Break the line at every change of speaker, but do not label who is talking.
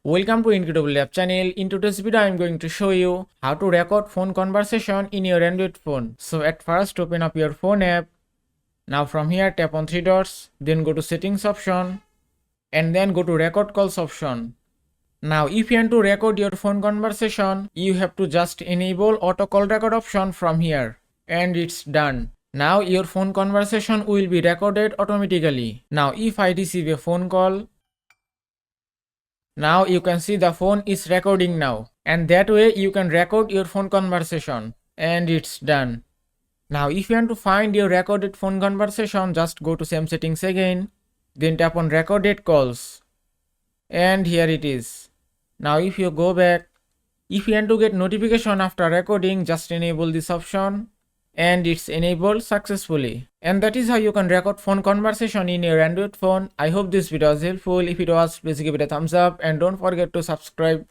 Welcome to Incredible Lab channel. In today's video, I am going to show you how to record phone conversation in your Android phone. So at first, open up your phone app. Now from here, tap on three dots, then go to settings option, and then go to record calls option. Now if you want to record your phone conversation, you have to just enable auto call record option from here, and it's done. Now your phone conversation will be recorded automatically. Now if I receive a phone call, now you can see the phone is recording now, and that way you can record your phone conversation, and it's done. Now if you want to find your recorded phone conversation, just go to same settings again, then tap on recorded calls, and here it is. Now if you go back, if you want to get notification after recording, just enable this option, and it's enabled successfully. And that is how you can record phone conversation in your Android phone. I hope this video was helpful. If it was, please give it a thumbs up and don't forget to subscribe.